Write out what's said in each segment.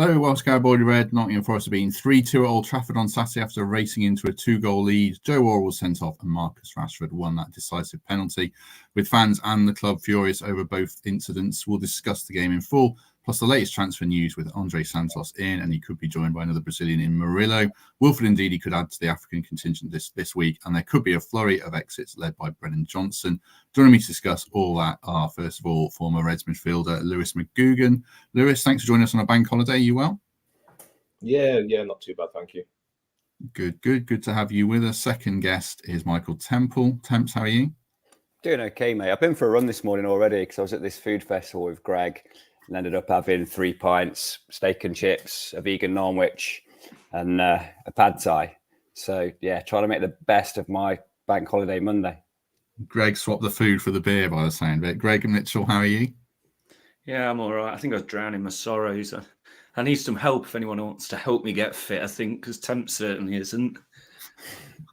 Hello, welcome to Garibaldi Red. Nottingham Forest have been 3-2 at Old Trafford on Saturday after racing into a 2-goal lead. Joe Worrall was sent off and Marcus Rashford won that decisive penalty. With fans and the club furious over both incidents, we'll discuss the game in full, plus the latest transfer news with Andrey Santos in, and he could be joined by another Brazilian in Murillo. Wilfred Ndidi could add to the African contingent this week, and there could be a flurry of exits led by Brennan Johnson. Joining me to discuss all that are, first of all, former Reds midfielder Lewis McGugan. Lewis, thanks for joining us on a bank holiday. You well? Yeah, not too bad, thank you. Good to have you with us. Second guest is Michael Temple. Temps, how are you? Doing okay, mate. I've been for a run this morning already because I was at this food festival with Greg and ended up having 3 pints, steak and chips, a vegan Norwich, and a pad thai. So, yeah, trying to make the best of my bank holiday Monday. Greg swapped the food for the beer by the sound of it. Greg and Mitchell, how are you? Yeah, I'm all right. I think I was drowning my sorrows. I need some help if anyone wants to help me get fit, I think, because Temp certainly isn't.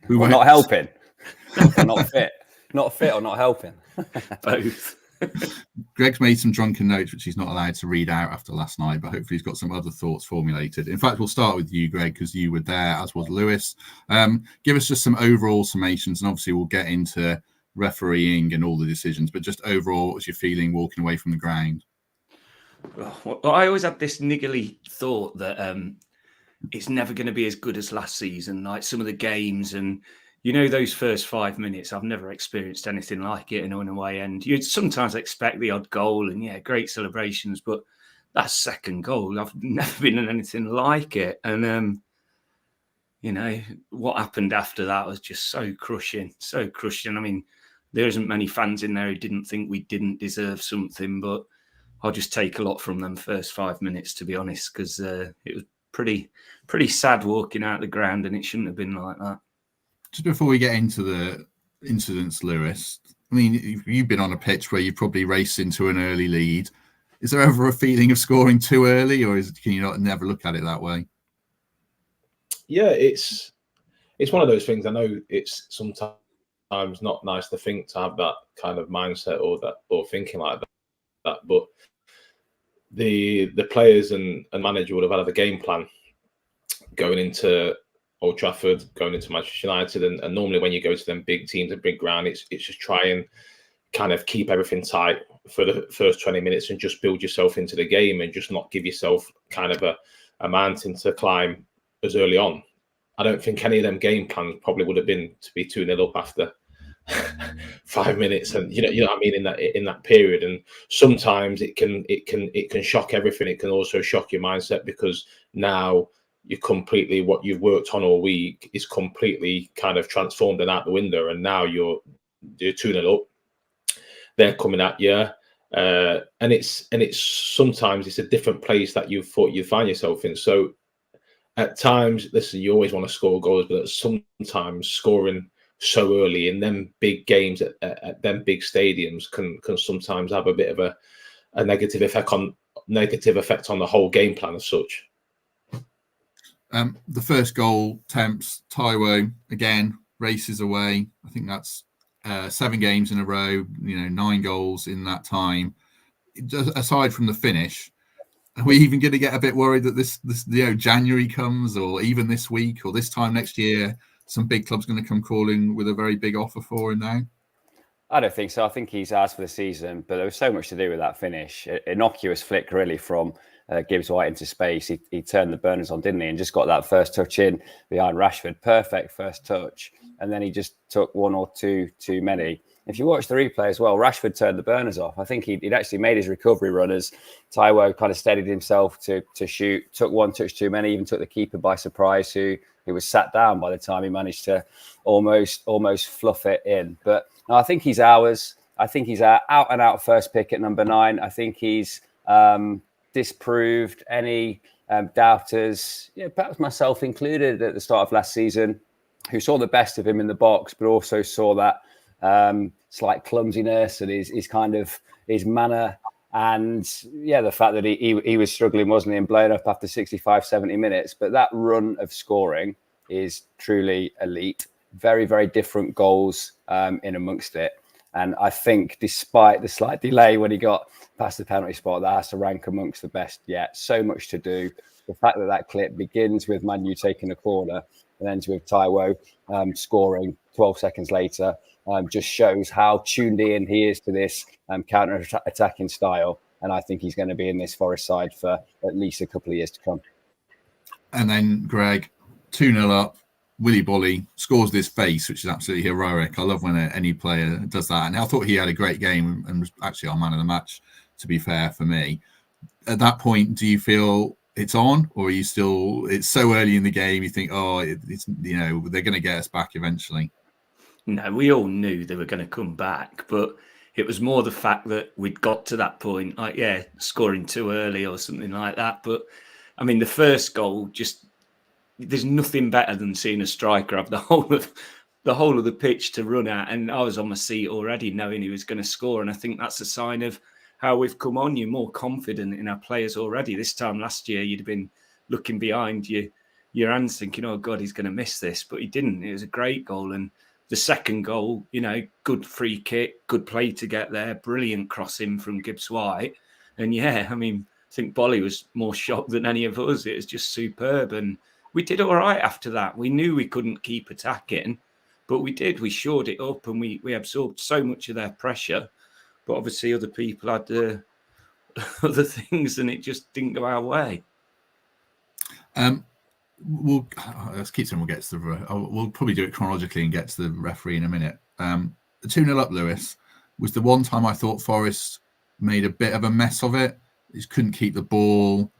Well, not helping. Not fit. Not fit or not helping. Both. Greg's made some drunken notes, which he's not allowed to read out after last night, but hopefully he's got some other thoughts formulated. In fact, we'll start with you, Greg, because you were there, as was Lewis. Give us just some overall summations, and obviously we'll get into refereeing and all the decisions, but just overall, what's your feeling walking away from the ground? Well, I always had this niggly thought that it's never going to be as good as last season, like some of the games and those first 5 minutes, I've never experienced anything like it in an away end. You'd sometimes expect the odd goal and, great celebrations, but that second goal, I've never been in anything like it. And, what happened after that was just so crushing. I mean, there isn't many fans in there who didn't think we didn't deserve something, but I'll just take a lot from them first 5 minutes, to be honest, because it was pretty sad walking out the ground and it shouldn't have been like that. Just before we get into the incidents, Lewis, I mean, you've been on a pitch where you've probably raced into an early lead. Is there ever a feeling of scoring too early, or can you never look at it that way? Yeah, it's one of those things. I know it's sometimes not nice to have that kind of mindset or thinking like that, but the players and manager would have had a game plan going into Old Trafford, going into Manchester United, and normally when you go to them big teams and big ground, it's just try and kind of keep everything tight for the first 20 minutes and just build yourself into the game and just not give yourself kind of a mountain to climb as early on. I don't think any of them game plans probably would have been to be 2-0 up after 5 minutes, and you know what I mean, in that period. And sometimes it can shock everything. It can also shock your mindset, because now you completely, what you've worked on all week is completely kind of transformed and out the window, and now you're 2-0 up. They're coming at you, and it's sometimes it's a different place that you thought you'd find yourself in. So at times, listen, you always want to score goals, but sometimes scoring so early in them big games at them big stadiums can sometimes have a bit of a negative effect on the whole game plan as such. The first goal, Temps, Taiwo again races away. I think that's 7 games in a row, 9 goals in that time. Aside from the finish, are we even going to get a bit worried that this January comes, or even this week or this time next year, some big club's going to come calling with a very big offer for him now? I don't think so. I think he's asked for the season, but there was so much to do with that finish. Innocuous flick, really, from Gibbs White into space. He turned the burners on, didn't he? And just got that first touch in behind Rashford. Perfect first touch. And then he just took 1 or 2 too many. If you watch the replay as well, Rashford turned the burners off. I think he'd actually made his recovery run as Taiwo kind of steadied himself to shoot, took 1 touch too many, even took the keeper by surprise, who was sat down by the time he managed to almost fluff it in. But no, I think he's ours. I think he's our out and out first pick at number 9. I think he's disproved any doubters, perhaps myself included at the start of last season, who saw the best of him in the box, but also saw that slight clumsiness and his manner, and the fact that he was struggling, wasn't he, and blown up after 65, 70 minutes. But that run of scoring is truly elite. Very, very different goals in amongst it. And I think despite the slight delay when he got past the penalty spot, that has to rank amongst the best yet. So much to do. the fact that that clip begins with Man U taking a corner and ends with Taiwo scoring 12 seconds later just shows how tuned in he is to this counter-attacking style. And I think he's going to be in this Forest side for at least a couple of years to come. And then, Greg, 2-0 up. Willy Boly scores this face, which is absolutely heroic. I love when any player does that. And I thought he had a great game and was actually our man of the match, to be fair, for me. At that point, do you feel it's on, or are you still, it's so early in the game, you think, oh, it's, you know, they're going to get us back eventually? No, we all knew they were going to come back, but it was more the fact that we'd got to that point, like, yeah, scoring too early or something like that. But I mean, the first goal, just, there's nothing better than seeing a striker have the whole of the pitch to run at. And I was on my seat already knowing he was going to score. And I think that's a sign of how we've come on. You're more confident in our players already. This time last year, you'd have been looking behind your hands thinking, oh, God, he's going to miss this. But he didn't. It was a great goal. And the second goal, you know, good free kick, good play to get there, brilliant crossing from Gibbs-White. And yeah, I mean, I think Boly was more shocked than any of us. It was just superb. And we did all right after that. We knew we couldn't keep attacking, but we did. We shored it up and we absorbed so much of their pressure. But obviously other people had other things and it just didn't go our way. Let's keep saying we'll get to we'll probably do it chronologically and get to the referee in a minute. The 2-0 up, Lewis, was the one time I thought Forest made a bit of a mess of it. They just couldn't keep the ball.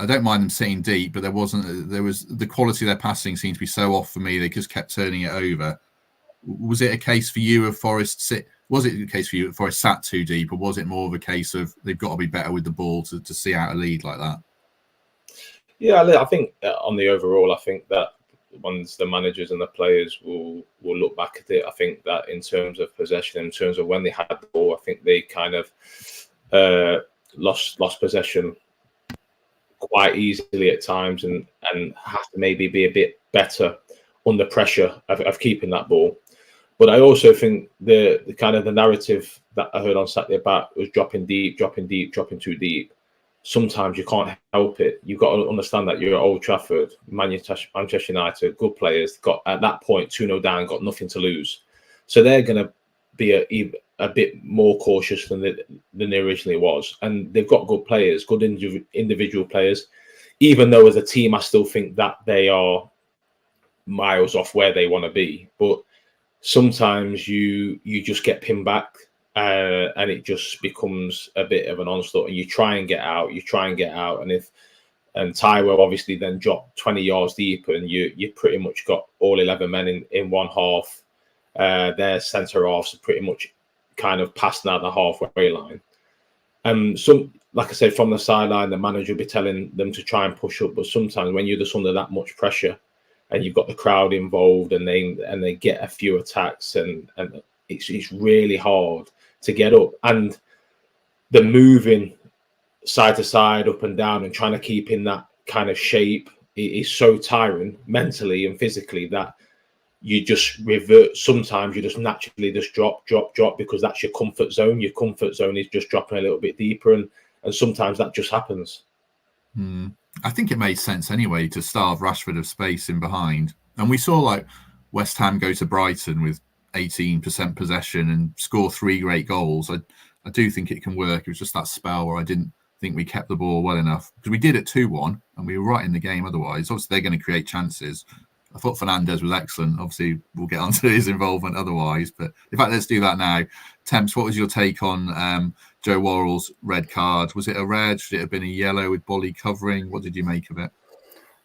I don't mind them sitting deep, but there was the quality of their passing seemed to be so off for me. They just kept turning it over. Was it a case for you of Forest sat too deep, or was it more of a case of they've got to be better with the ball to see out a lead like that? Yeah, I think on the overall, I think that once the managers and the players will look back at it, I think that in terms of possession, in terms of when they had the ball, I think they kind of lost possession quite easily at times and have to maybe be a bit better under pressure of keeping that ball. But I also think the kind of the narrative that I heard on Saturday about was dropping too deep. Sometimes you can't help it. You've got to understand that you're at Old Trafford, Manchester United, good players, got at that point 2-0 down, got nothing to lose. So they're going to be a bit more cautious than they originally was. And they've got good players, good individual players. Even though as a team, I still think that they are miles off where they want to be. But sometimes you just get pinned back and it just becomes a bit of an onslaught. And you try and get out. And Taiwo obviously then dropped 20 yards deeper and you pretty much got all 11 men in one half. Their centre halves are pretty much kind of passing out the halfway line. Some, like I said, from the sideline, the manager will be telling them to try and push up. But sometimes when you're just under that much pressure and you've got the crowd involved and they get a few attacks and it's really hard to get up. And the moving side to side, up and down and trying to keep in that kind of shape is so tiring mentally and physically that you just revert. Sometimes you just naturally just drop because that's your comfort zone. Your comfort zone is just dropping a little bit deeper and sometimes that just happens. I think it made sense anyway to starve Rashford of space in behind. And we saw like West Ham go to Brighton with 18% possession and score 3 great goals. I do think it can work. It was just that spell where I didn't think we kept the ball well enough because we did it 2-1 and we were right in the game otherwise. Obviously, they're going to create chances. I thought Fernandez was excellent. Obviously, we'll get onto his involvement otherwise. But in fact, let's do that now. Temps, what was your take on Joe Worrell's red card? Was it a red? Should it have been a yellow with Boly covering? What did you make of it?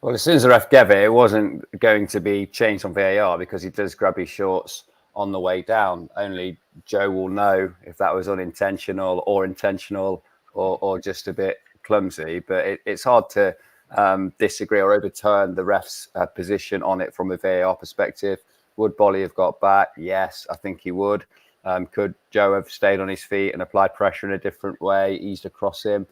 Well, as soon as the ref gave it, it wasn't going to be changed on VAR because he does grab his shorts on the way down. Only Joe will know if that was unintentional or intentional or just a bit clumsy. But it's hard to disagree or overturn the ref's position on it from a VAR perspective. Would Boly have got back? Yes, I think he would. Could Joe have stayed on his feet and applied pressure in a different way, eased across him?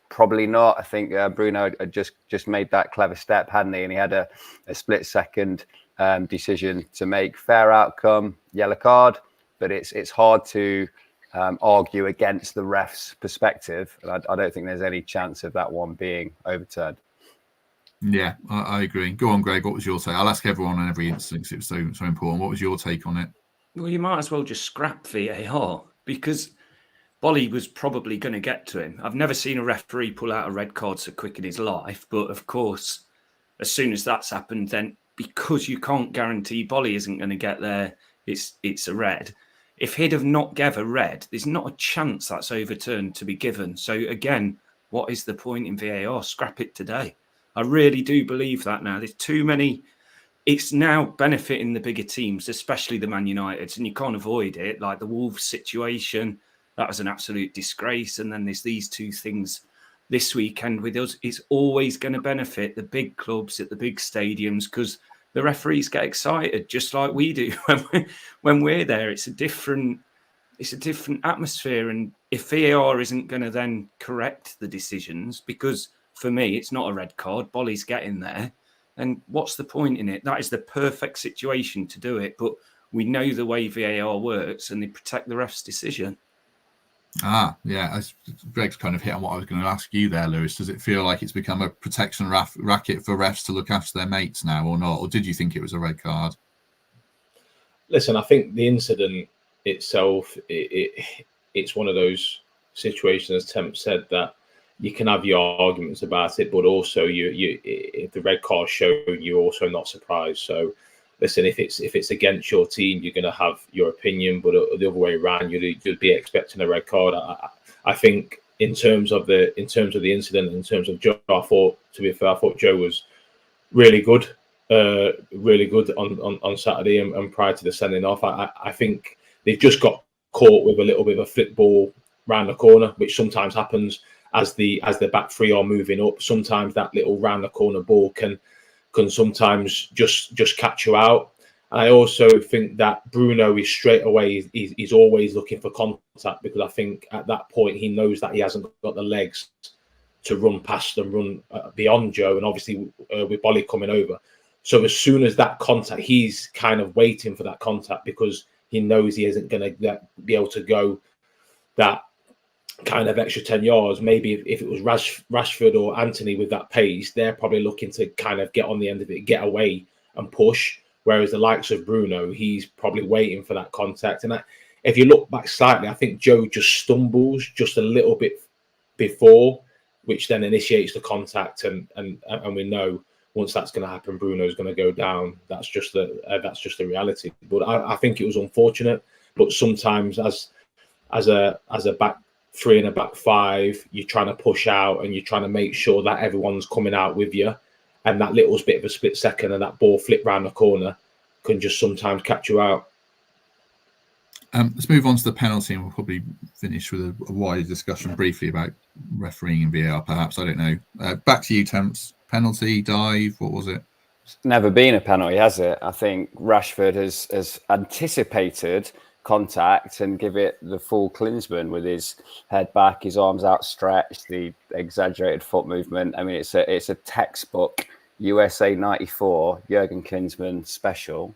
Probably not. I think Bruno had just made that clever step, hadn't he? And he had a split-second decision to make. Fair outcome, yellow card, but it's hard to argue against the ref's perspective. And I don't think there's any chance of that one being overturned. Yeah, I agree. Go on, Greg. What was your take? I'll ask everyone on every instance. It was so important. What was your take on it? Well, you might as well just scrap VAR because Boly was probably going to get to him. I've never seen a referee pull out a red card so quick in his life. But of course, as soon as that's happened, then because you can't guarantee Boly isn't going to get there, it's a red. If he'd have not gave a red, there's not a chance that's overturned to be given. So again, what is the point in VAR? Scrap it today. I really do believe that now. There's too many. It's now benefiting the bigger teams, especially the Man Uniteds, and you can't avoid it. Like the Wolves situation, that was an absolute disgrace. And then there's these two things this weekend with us. It's always going to benefit the big clubs at the big stadiums because the referees get excited, just like we do when we're there. It's a different atmosphere. And if VAR isn't going to then correct the decisions, because for me, it's not a red card, Boly's getting there. And what's the point in it? That is the perfect situation to do it. But we know the way VAR works and they protect the ref's decision. Yeah. Greg's kind of hit on what I was going to ask you there, Lewis. Does it feel like it's become a protection racket for refs to look after their mates now or not? Or did you think it was a red card? Listen, I think the incident itself, it's one of those situations, as Temp said, that you can have your arguments about it, but also if the red card showed, you're also not surprised. So, listen, if it's against your team, you're going to have your opinion, but the other way around, you'd be expecting a red card. I think in terms of the incident, in terms of Joe, to be fair, I thought Joe was really good on Saturday and prior to the sending off. I think they've just got caught with a little bit of a flip ball round the corner, which sometimes happens as the back three are moving up. Sometimes that little round the corner ball can sometimes just catch you out. And I also think that Bruno is straight away, he's always looking for contact, because I think at that point he knows that he hasn't got the legs to run past and run beyond Joe, and obviously with Boly coming over. So as soon as that contact, he's kind of waiting for that contact because he knows he isn't going to be able to go that kind of extra 10 yards. Maybe if it was Rashford or Anthony with that pace, they're probably looking to kind of get on the end of it, get away and push. Whereas the likes of Bruno, he's probably waiting for that contact. And if you look back slightly, I think Joe just stumbles just a little bit before, which then initiates the contact. And we know once that's going to happen, Bruno's going to go down. That's just the reality. But I think it was unfortunate. But sometimes as a back three and a back five, you're trying to push out and you're trying to make sure that everyone's coming out with you. And that little bit of a split second and that ball flip round the corner can just sometimes catch you out. Let's move on to the penalty, and we'll probably finish with a wider discussion briefly about refereeing and VAR, perhaps. I don't know. Back to you, Temps. Penalty, dive, what was it? It's never been a penalty, has it? I think Rashford has anticipated contact and give it the full Klinsmann with his head back, his arms outstretched, the exaggerated foot movement. I mean, it's a textbook USA 94 Jurgen Klinsmann special,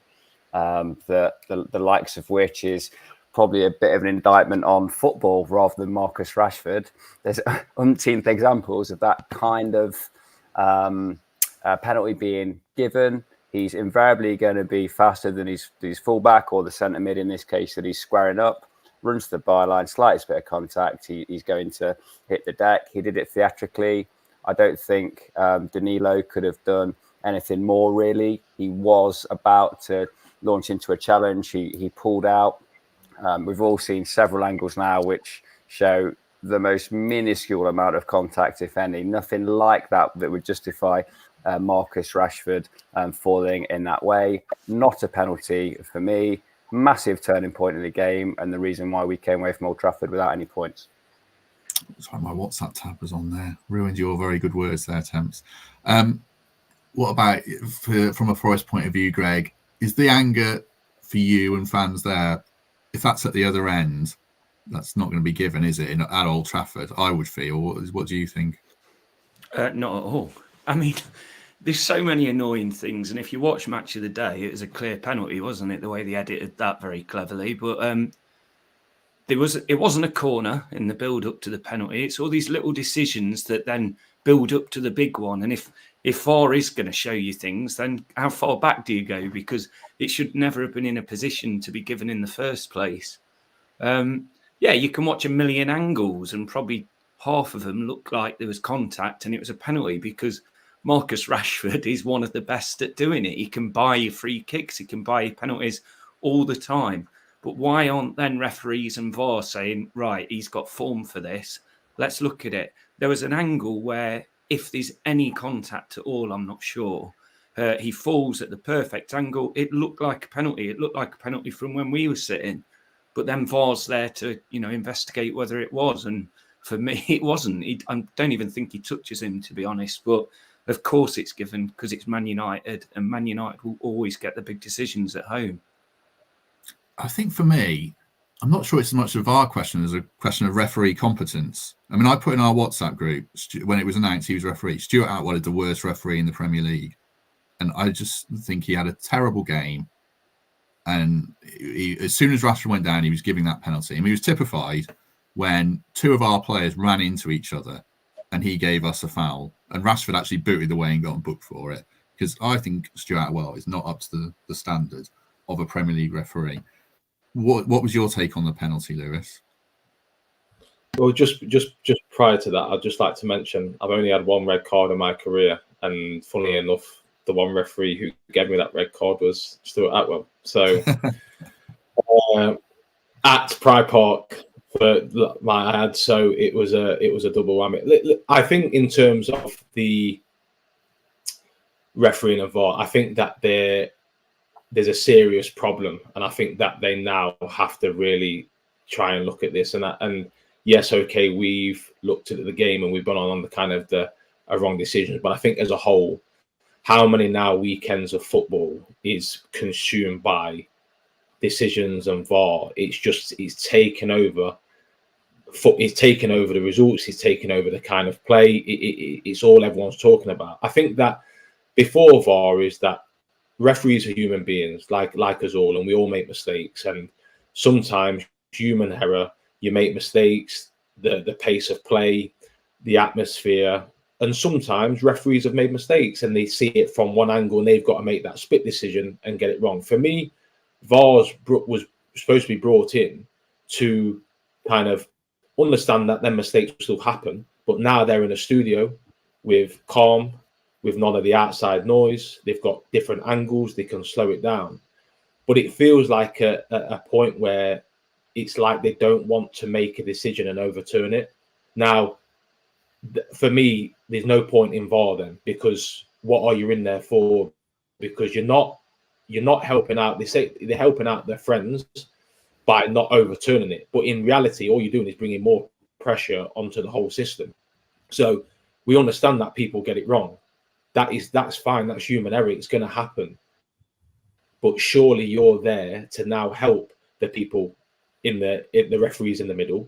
the likes of which is probably a bit of an indictment on football rather than Marcus Rashford. There's umpteenth examples of that kind of penalty being given. He's invariably going to be faster than his fullback or the centre mid in this case that he's squaring up, runs to the byline, slightest bit of contact. He's going to hit the deck. He did it theatrically. I don't think Danilo could have done anything more, really. He was about to launch into a challenge. He pulled out. We've all seen several angles now which show the most minuscule amount of contact, if any. Nothing like that would justify Marcus Rashford falling in that way. Not a penalty for me. Massive turning point in the game, and the reason why we came away from Old Trafford without any points. Sorry, my WhatsApp tab was on there. Ruined your very good words there, Temps. What about from a Forest point of view, Greg? Is the anger for you and fans there, if that's at the other end, that's not going to be given, is it, at Old Trafford? I would feel. What do you think? Not at all. I mean, there's so many annoying things, and if you watch Match of the Day, it was a clear penalty, wasn't it? The way they edited that very cleverly, but it wasn't a corner in the build up to the penalty. It's all these little decisions that then build up to the big one, and if if VAR is going to show you things, then how far back do you go? Because it should never have been in a position to be given in the first place. Yeah, you can watch a million angles and probably half of them look like there was contact and it was a penalty, because Marcus Rashford is one of the best at doing it. He can buy you free kicks, he can buy you penalties all the time. But why aren't then referees and VAR saying, right, he's got form for this, let's look at it? There was an angle where, if there's any contact at all, I'm not sure, he falls at the perfect angle. It looked like a penalty. It looked like a penalty from when we were sitting. But then VAR's there to, investigate whether it was. And for me, it wasn't. I don't even think he touches him, to be honest. But of course it's given, because it's Man United, and Man United will always get the big decisions at home. I think for me, I'm not sure it's as much a VAR question as a question of referee competence. I mean, I put in our WhatsApp group, when it was announced he was referee, Stuart Atwell is the worst referee in the Premier League. And I just think he had a terrible game. And as soon as Rashford went down, he was giving that penalty. And he was typified when two of our players ran into each other and he gave us a foul. And Rashford actually booted away and got booked for it. Because I think Stuart Atwell is not up to the standard of a Premier League referee. What was your take on the penalty, Lewis? Well, just prior to that, I'd just like to mention I've only had one red card in my career, and funnily enough, the one referee who gave me that red card was Stuart Atwell. So at Pride Park for my ad, so it was a double whammy. I think in terms of the refereeing of VAR, I think that there's a serious problem, and I think that they now have to really try and look at this. And yes, okay, we've looked at the game and we've gone on the kind of the wrong decisions, but I think as a whole, how many now weekends of football is consumed by decisions and VAR? It's taken over. It's taken over the results. It's taken over the kind of play. It's all everyone's talking about. I think that before VAR is that referees are human beings like us all, and we all make mistakes. And sometimes human error, you make mistakes, the pace of play, the atmosphere. And sometimes referees have made mistakes and they see it from one angle and they've got to make that split decision and get it wrong. For me, VAR was supposed to be brought in to kind of understand that their mistakes will still happen. But now they're in a studio with calm, with none of the outside noise. They've got different angles. They can slow it down. But it feels like a point where it's like they don't want to make a decision and overturn it. Now, for me, there's no point in VAR then, because what are you in there for? Because you're not helping out. They say they're helping out their friends by not overturning it, but in reality, all you're doing is bringing more pressure onto the whole system. So we understand that people get it wrong. That's fine. That's human error. It's going to happen. But surely you're there to now help the people in the referees in the middle,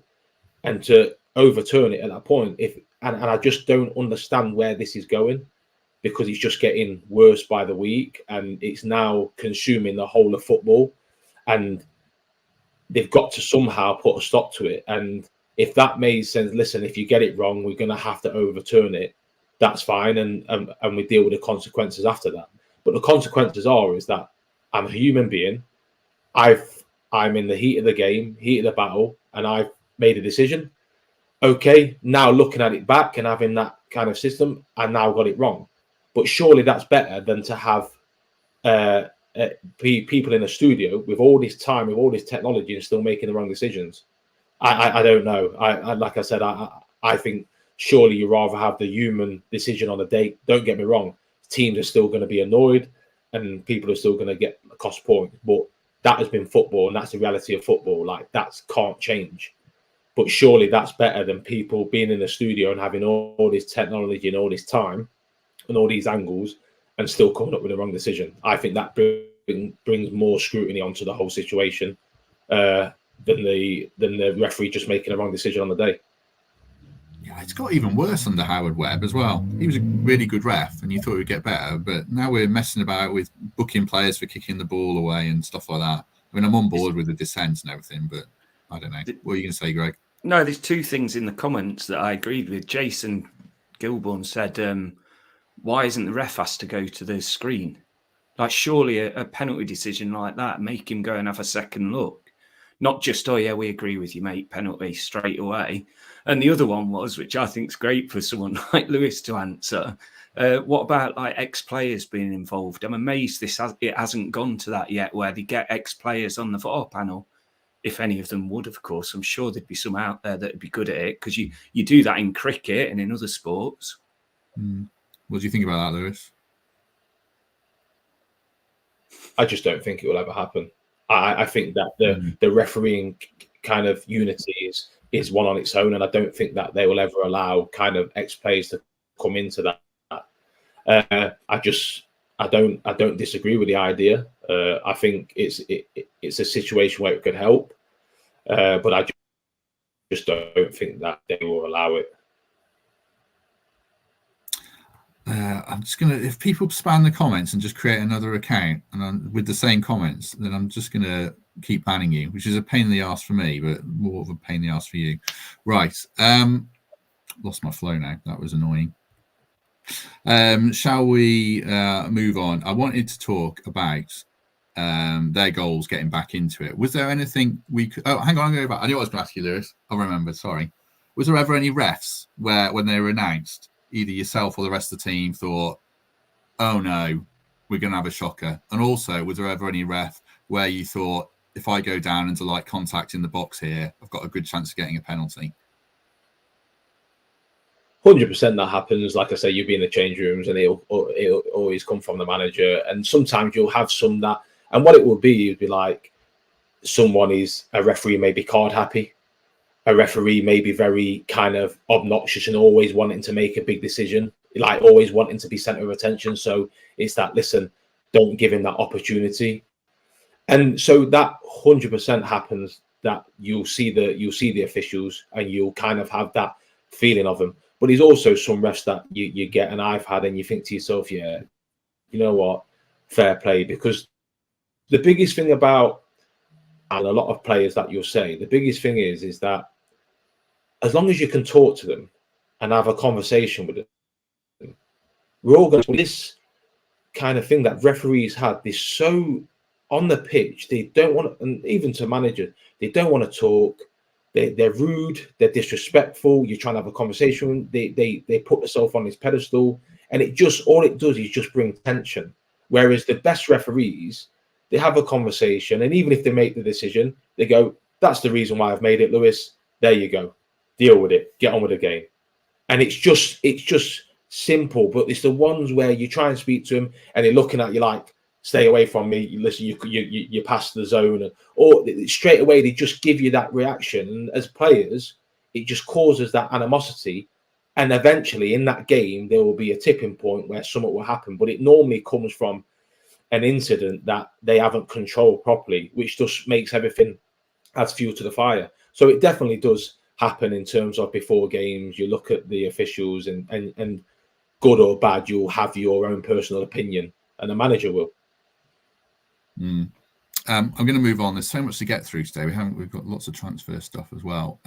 and to overturn it at that point. And I just don't understand where this is going, because it's just getting worse by the week, and it's now consuming the whole of football, and they've got to somehow put a stop to it. And if that made sense, listen, if you get it wrong, we're going to have to overturn it. That's fine, and we deal with the consequences after that. But the consequences is that I'm a human being. I'm in the heat of the game, heat of the battle, and I've made a decision. Okay, now looking at it back and having that kind of system, I now got it wrong. But surely that's better than to have people in a studio with all this time, with all this technology, and still making the wrong decisions. I don't know. Like I said, I think surely you rather have the human decision on the day. Don't get me wrong. Teams are still going to be annoyed and people are still going to get a cost point. But that has been football, and that's the reality of football. Like, that can't change. But surely that's better than people being in the studio and having all this technology and all this time and all these angles and still coming up with the wrong decision. I think that brings more scrutiny onto the whole situation than the referee just making a wrong decision on the day. Yeah, it's got even worse under Howard Webb as well. He was a really good ref, and you thought it would get better, but now we're messing about with booking players for kicking the ball away and stuff like that. I mean, I'm on board with the dissent and everything, but I don't know. What are you going to say, Greg? No, there's two things in the comments that I agreed with. Jason Gilbourne said, why isn't the ref asked to go to the screen? Like, surely a penalty decision like that, make him go and have a second look. Not just, oh, yeah, we agree with you, mate, penalty straight away. And the other one was, which I think is great for someone like Lewis to answer, what about like ex-players being involved? I'm amazed it hasn't gone to that yet, where they get ex-players on the VAR panel. If any of them would, of course, I'm sure there'd be some out there that would be good at it, because you do that in cricket and in other sports. What do you think about that, Lewis? I just don't think it will ever happen. I think that the refereeing kind of unity is one on its own, and I don't think that they will ever allow kind of ex-players to come into that. I don't disagree with the idea. I think it's a situation where it could help, but I just don't think that they will allow it. I'm just gonna, if people spam the comments and just create another account and with the same comments, then I'm just gonna keep banning you, which is a pain in the ass for me, but more of a pain in the ass for you. Right. Lost my flow now. That was annoying. Shall we move on? I wanted to talk about their goals, getting back into it. Was there anything we could... Oh, hang on, I'm going to go back. I knew I was going to ask you, Lewis. I remembered, sorry. Was there ever any refs where, when they were announced, either yourself or the rest of the team thought, oh no, we're going to have a shocker? And also, was there ever any ref where you thought, if I go down into like contact in the box here, I've got a good chance of getting a penalty? 100% that happens. Like I say, you'll be in the change rooms and it'll always come from the manager. And sometimes you'll have some that, and what it will be, it'll be like a referee may be card happy. A referee may be very kind of obnoxious and always wanting to make a big decision, like always wanting to be center of attention. So it's that, listen, don't give him that opportunity. And so that 100% happens, that you'll see the officials and you'll kind of have that feeling of them. But there's also some refs that you get, and I've had, and you think to yourself, yeah, you know what, fair play. Because the biggest thing about, and a lot of players that you'll say, the biggest thing is that as long as you can talk to them and have a conversation with them, we're all going to this kind of thing that referees had. They're so on the pitch, they don't want to, and even to manager, they don't want to talk. They're rude, they're disrespectful. You're trying to have a conversation. They put themselves on this pedestal, and all it does is just bring tension. Whereas the best referees, they have a conversation, and even if they make the decision, they go, "That's the reason why I've made it, Lewis. There you go. Deal with it. Get on with the game." And it's just simple. But it's the ones where you try and speak to them, and they're looking at you like, "Stay away from me. Listen, you past the zone," or straight away they just give you that reaction. And as players, it just causes that animosity. And eventually, in that game, there will be a tipping point where something will happen. But it normally comes from an incident that they haven't controlled properly, which just makes everything adds fuel to the fire. So it definitely does happen in terms of before games. You look at the officials, and good or bad, you'll have your own personal opinion, and the manager will. I'm going to move on. There's so much to get through today. We've got lots of transfer stuff as well.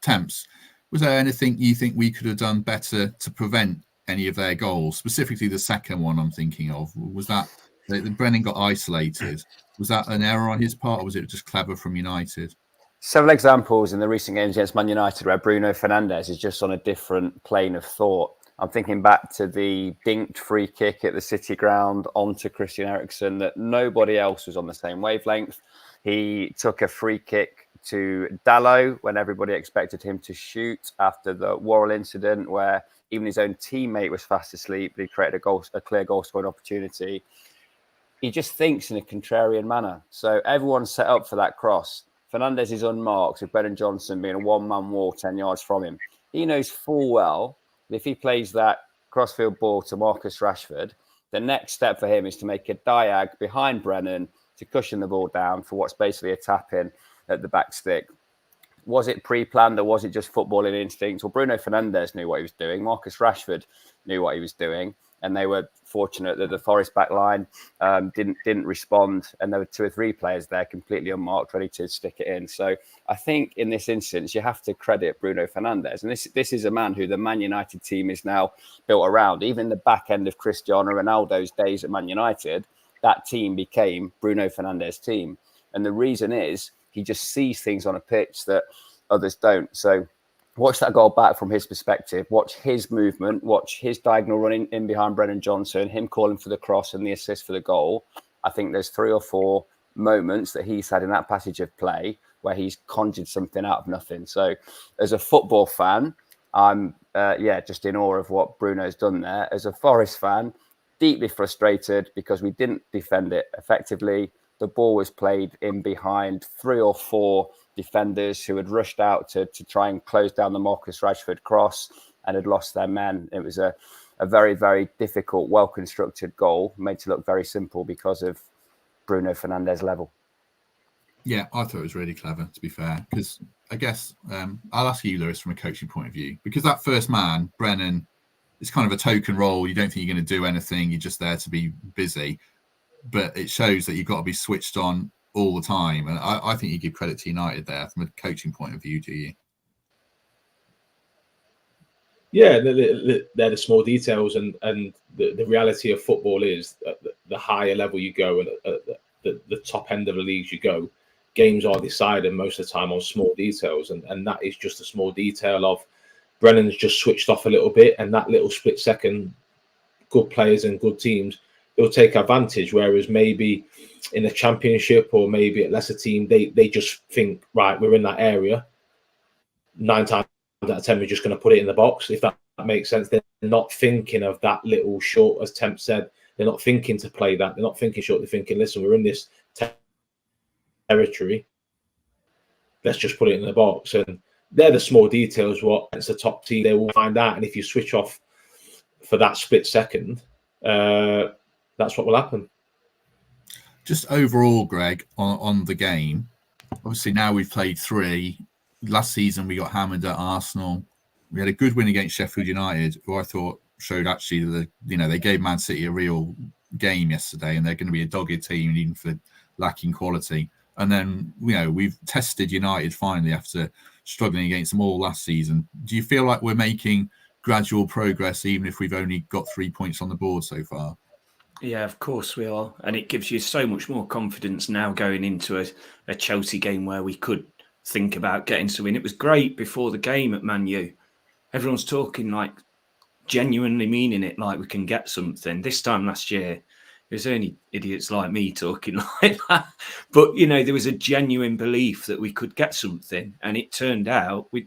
Temps, was there anything you think we could have done better to prevent any of their goals? Specifically, the second one I'm thinking of, was that Brennan got isolated. Was that an error on his part, or was it just clever from United? Several examples in the recent games against Man United where Bruno Fernandes is just on a different plane of thought. I'm thinking back to the dinked free kick at the City ground onto Christian Eriksen that nobody else was on the same wavelength. He took a free kick to Dalot when everybody expected him to shoot after the Worrell incident, where even his own teammate was fast asleep, but he created a clear goal scoring opportunity. He just thinks in a contrarian manner. So everyone's set up for that cross. Fernandes is unmarked, with Brennan Johnson being a one-man wall 10 yards from him. He knows full well that if he plays that crossfield ball to Marcus Rashford, the next step for him is to make a diag behind Brennan to cushion the ball down for what's basically a tap-in at the back stick. Was it pre-planned, or was it just footballing instinct? Well, Bruno Fernandes knew what he was doing. Marcus Rashford knew what he was doing. and they were fortunate that the Forest back line didn't respond, and there were 2 or 3 players there completely unmarked, ready to stick it in. So I think in this instance, you have to credit Bruno Fernandes, and this is a man who the Man United team is now built around. Even the back end of Cristiano Ronaldo's days at Man United, that team became Bruno Fernandes' team, and the reason is he just sees things on a pitch that others don't. So watch that goal back from his perspective. Watch his movement. Watch his diagonal running in behind Brennan Johnson, him calling for the cross and the assist for the goal. I think there's 3 or 4 moments that he's had in that passage of play where he's conjured something out of nothing. So as a football fan, I'm just in awe of what Bruno's done there. As a Forest fan, deeply frustrated because we didn't defend it effectively. The ball was played in behind 3 or 4 defenders who had rushed out to try and close down the Marcus Rashford cross and had lost their men. It was a very, very difficult, well-constructed goal, made to look very simple because of Bruno Fernandes' level. Yeah, I thought it was really clever, to be fair, because I guess I'll ask you, Lewis, from a coaching point of view, because that first man, Brennan, is kind of a token role. You don't think you're going to do anything. You're just there to be busy. But it shows that you've got to be switched on all the time. And I think you give credit to United there from a coaching point of view, do you? Yeah, they're the small details, and the reality of football is that the higher level you go and the top end of the leagues you go, games are decided most of the time on small details, and that is just a small detail of Brennan's just switched off a little bit, and that little split second, good players and good teams, they'll take advantage. Whereas maybe in the Championship or maybe at Leicester team, they just think, right, we're in that area. 9 times out of 10, we're just going to put it in the box. If that makes sense, they're not thinking of that little short, as Temp said. They're not thinking to play that. They're not thinking short. They're thinking, listen, we're in this territory. Let's just put it in the box. And they're the small details. What it's a top team, they will find out. And if you switch off for that split second, that's what will happen. Just overall, Greg, on the game, obviously now we've played 3. Last season we got hammered at Arsenal. We had a good win against Sheffield United, who I thought showed actually that they gave Man City a real game yesterday, and they're going to be a dogged team even for lacking quality. And then we've tested United finally after struggling against them all last season. Do you feel like we're making gradual progress, even if we've only got 3 points on the board so far? Yeah, of course we are. And it gives you so much more confidence now going into a Chelsea game where we could think about getting some win. It was great before the game at Man U. Everyone's talking like genuinely meaning it, like we can get something. This time last year, it was only idiots like me talking like that. But, there was a genuine belief that we could get something. And it turned out, we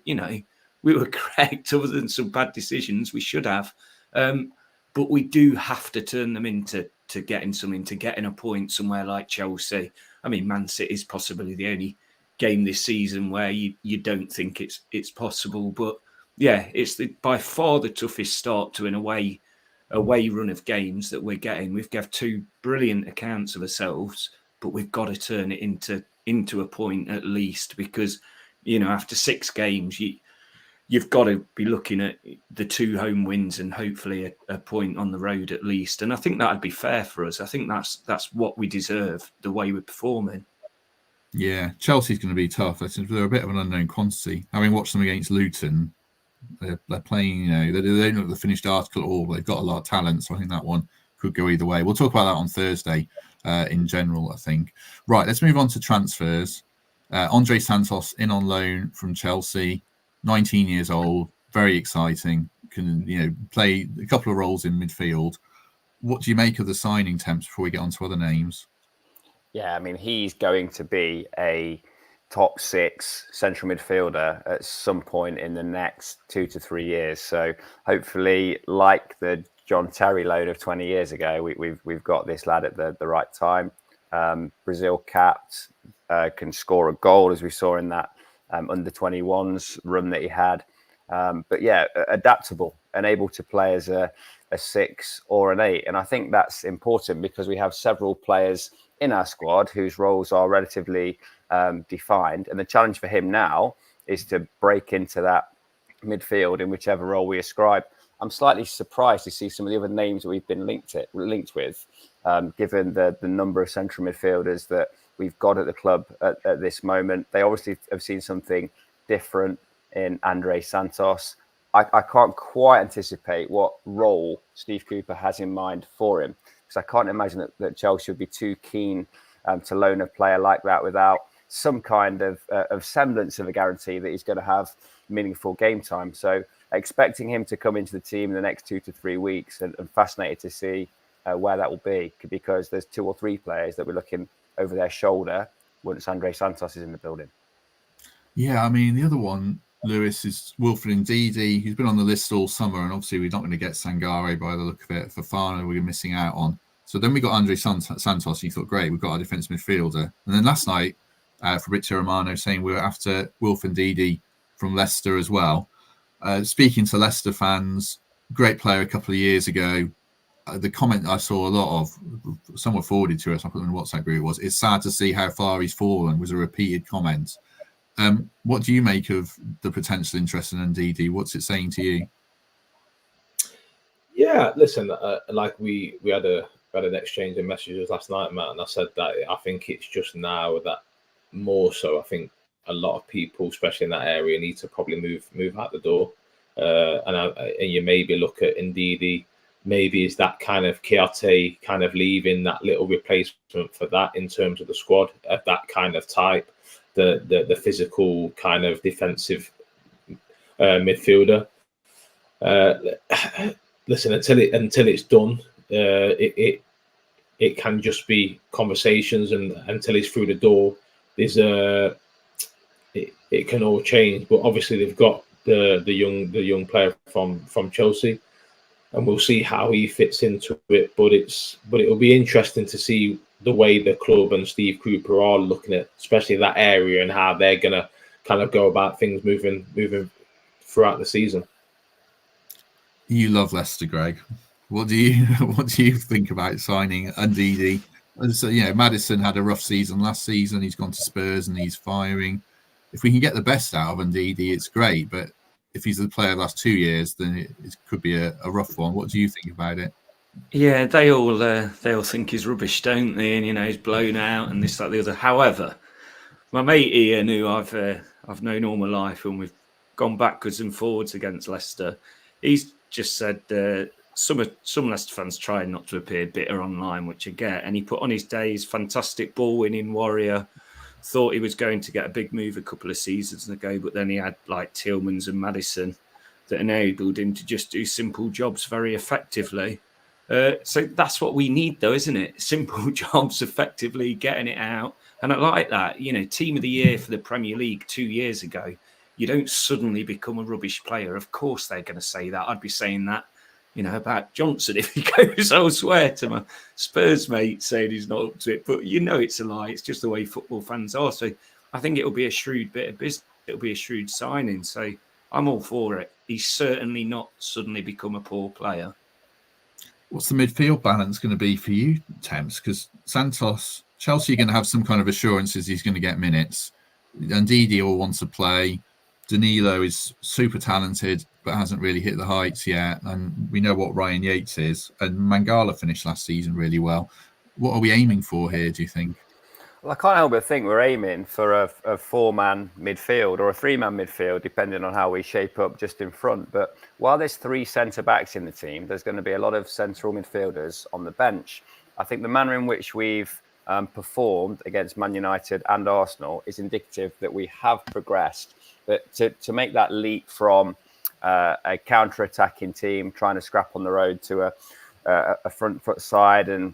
were correct. Other than some bad decisions, we should have. But we do have to turn them into getting something, to getting a point somewhere like Chelsea. I mean, Man City is possibly the only game this season where you don't think it's possible. But yeah, it's by far the toughest start to an away run of games that we're getting. We've got 2 brilliant accounts of ourselves, but we've got to turn it into a point at least, because after 6 games you've got to be looking at the 2 home wins and hopefully a point on the road at least. And I think that'd be fair for us. I think that's what we deserve, the way we're performing. Yeah, Chelsea's going to be tough. They're a bit of an unknown quantity. Having watched them against Luton, they're playing, they don't look the finished article at all, but they've got a lot of talent. So I think that one could go either way. We'll talk about that on Thursday in general, I think. Right, let's move on to transfers. Andrey Santos in on loan from Chelsea, 19 years old, very exciting. Can play a couple of roles in midfield. What do you make of the signing, Temps, before we get on to other names? Yeah, I mean, he's going to be a top 6 central midfielder at some point in the next 2 to 3 years. So hopefully, like the John Terry loan of 20 years ago, we've got this lad at the right time. Brazil capped, can score a goal, as we saw in that under 21s run that he had. But yeah, adaptable and able to play as a 6 or an 8. And I think that's important because we have several players in our squad whose roles are relatively defined. And the challenge for him now is to break into that midfield in whichever role we ascribe I'm slightly surprised to see some of the other names that we've been linked with, given the number of central midfielders that we've got at the club at this moment. They obviously have seen something different in Andrey Santos. I can't quite anticipate what role Steve Cooper has in mind for him, because I can't imagine that Chelsea would be too keen to loan a player like that without some kind of semblance of a guarantee that he's going to have meaningful game time. So expecting him to come into the team in the next 2 to 3 weeks, and fascinated to see where that will be, because there's 2 or 3 players that we're looking over their shoulder once Andrey Santos is in the building. Yeah, I mean, the other one, Lewis, is Wilfred Ndidi. He's been on the list all summer, and obviously we're not going to get Sangare by the look of it. Fofana, we're missing out on. So then we got Andrey Santos, and you thought, great, we've got our defensive midfielder. And then last night, Fabrizio Romano saying we were after Wilfred Ndidi from Leicester as well. Speaking to Leicester fans, great player a couple of years ago. The comment I saw a lot of, someone forwarded to us, I put in the WhatsApp group, was, it's sad to see how far he's fallen, was a repeated comment. What do you make of the potential interest in Ndidi? What's it saying to you? Yeah, listen, like we had an exchange of messages last night, Matt, and I said that I think it's just now that more so. I think a lot of people, especially in that area, need to probably move out the door, and you maybe look at Ndidi. Maybe is that kind of Kiate kind of leaving that little replacement for that in terms of the squad of that kind of type, the physical kind of defensive midfielder. Listen, until it's done, it can just be conversations, and until it's through the door, there's it can all change. But obviously they've got the young player from Chelsea, and we'll see how he fits into it. But it'll be interesting to see the way the club and Steve Cooper are looking at, especially that area, and how they're gonna kind of go about things moving throughout the season. You love Leicester, Greg. What do you think about signing Ndidi? So, Maddison had a rough season last season. He's gone to Spurs and he's firing. If we can get the best out of Ndidi, it's great. But if he's the player of the last 2 years, then it could be a rough one. What do you think about it? Yeah, they all think he's rubbish, don't they? And he's blown out and this, that, the other. However, my mate Ian, who I've known all my life, and we've gone backwards and forwards against Leicester, he's just said some Leicester fans trying not to appear bitter online, which I get. And he put on his days fantastic ball-winning warrior. Thought he was going to get a big move a couple of seasons ago, but then he had like Tillmans and Maddison that enabled him to just do simple jobs very effectively. So that's what we need, though, isn't it? Simple jobs, effectively getting it out. And I like that. Team of the year for the Premier League 2 years ago. You don't suddenly become a rubbish player. Of course, they're going to say that. I'd be saying that, about Johnson if he goes elsewhere, to my Spurs mate saying he's not up to it. But it's a lie. It's just the way football fans are. So I think it'll be a shrewd bit of business. It'll be a shrewd signing. So I'm all for it. He's certainly not suddenly become a poor player. What's the midfield balance going to be for you, Temps? Because Santos, Chelsea are going to have some kind of assurances he's going to get minutes. Ndidi will want to play. Danilo is super talented, but hasn't really hit the heights yet. And we know what Ryan Yates is. And Mangala finished last season really well. What are we aiming for here, do you think? Well, I can't help but think we're aiming for a 4-man midfield or a 3-man midfield, depending on how we shape up just in front. But while there's 3 centre-backs in the team, there's going to be a lot of central midfielders on the bench. I think the manner in which we've performed against Man United and Arsenal is indicative that we have progressed. But to make that leap from a counter-attacking team trying to scrap on the road to a front foot side and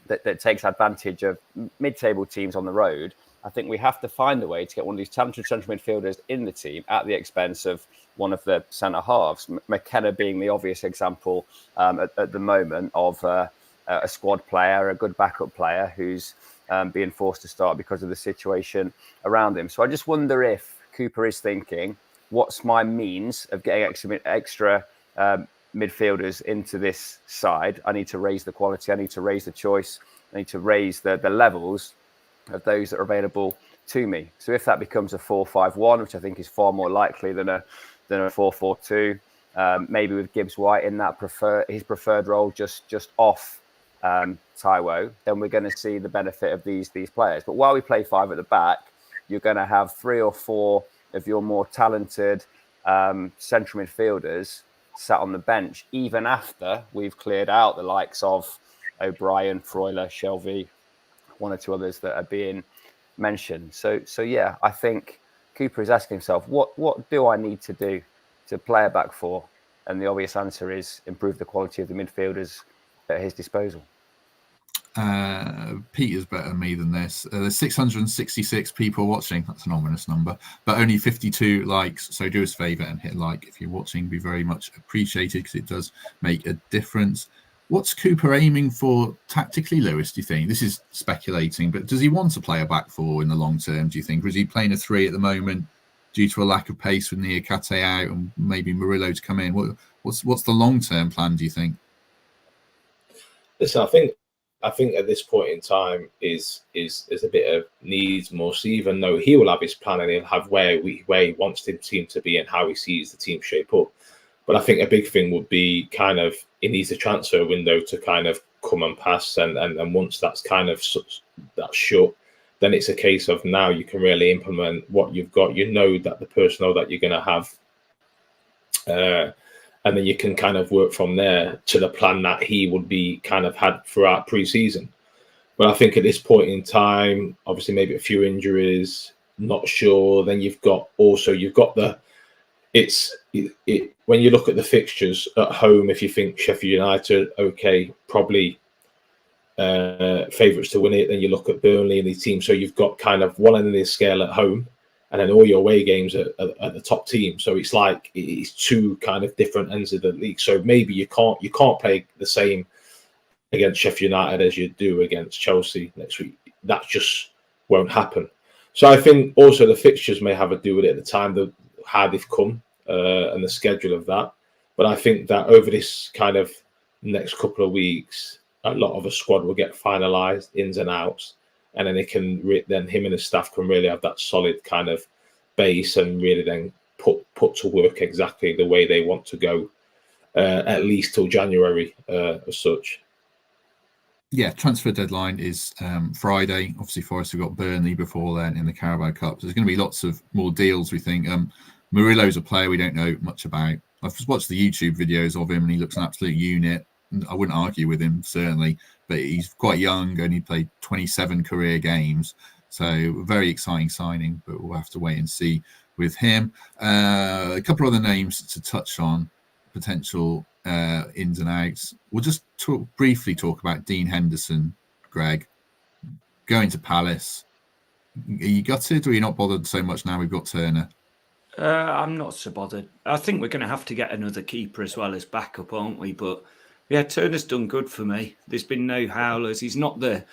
that takes advantage of mid-table teams on the road, I think we have to find a way to get one of these talented central midfielders in the team at the expense of one of the centre halves. McKenna being the obvious example at the moment of a squad player, a good backup player who's being forced to start because of the situation around him. So I just wonder if Cooper is thinking, what's my means of getting extra midfielders into this side? I need to raise the quality. I need to raise the choice. I need to raise the levels of those that are available to me. So if that becomes a 4-5-1, which I think is far more likely than a 4-4-2, maybe with Gibbs White in that his preferred role, just off Taiwo, then we're going to see the benefit of these players. But while we play 5 at the back, you're going to have 3 or 4 of your more talented central midfielders sat on the bench, even after we've cleared out the likes of O'Brien, Freuler, Shelvey, 1 or 2 others that are being mentioned. So yeah, I think Cooper is asking himself, what do I need to do to play a back 4? And the obvious answer is improve the quality of the midfielders at his disposal. Peter's better than me than this. There's 666 people watching. That's an ominous number, but only 52 likes. So do us a favour and hit like if you're watching. Be very much appreciated because it does make a difference. What's Cooper aiming for tactically, Lewis, do you think? This is speculating, but does he want to play a back 4 in the long term, do you think? Or is he playing a 3 at the moment due to a lack of pace with Niakate out and maybe Murillo to come in? What's the long-term plan, do you think? Listen, I think at this point in time is a bit of needs must, even though he will have his plan and he'll have where he wants the team to be and how he sees the team shape up. But I think a big thing would be kind of it needs a transfer window to kind of come and pass, and once that's kind of that's shut, then it's a case of now you can really implement what you've got. You know that the personnel that you're going to have, and then you can kind of work from there to the plan that he would be kind of had throughout pre-season. But I think at this point in time, obviously maybe a few injuries, not sure. Then you've got the when you look at the fixtures at home, if you think Sheffield United, okay, probably favourites to win it, then you look at Burnley and these teams. So you've got kind of one end of the scale at home, and then all your away games at the top team. So it's like it's 2 kind of different ends of the league. So maybe you can't play the same against Sheffield United as you do against Chelsea next week. That just won't happen. So I think also the fixtures may have to do with it at the time, how they've come and the schedule of that. But I think that over this kind of next couple of weeks, a lot of a squad will get finalised, ins and outs, and then then him and his staff can really have that solid kind of base and really then put to work exactly the way they want to go, at least till January as such. Yeah, transfer deadline is Friday. Obviously, Forest have got Burnley before then in the Carabao Cup. So there's going to be lots of more deals, we think. Murillo's a player we don't know much about. I've watched the YouTube videos of him and he looks an absolute unit. I wouldn't argue with him, certainly, but he's quite young, only played 27 career games. So a very exciting signing, but we'll have to wait and see with him. A couple of other names to touch on, potential ins and outs. We'll just briefly talk about Dean Henderson, Greg, going to Palace. Are you gutted or are you not bothered so much now we've got Turner? I'm not so bothered. I think we're going to have to get another keeper as well as backup, aren't we? But yeah, Turner's done good for me. There's been no howlers. He's not the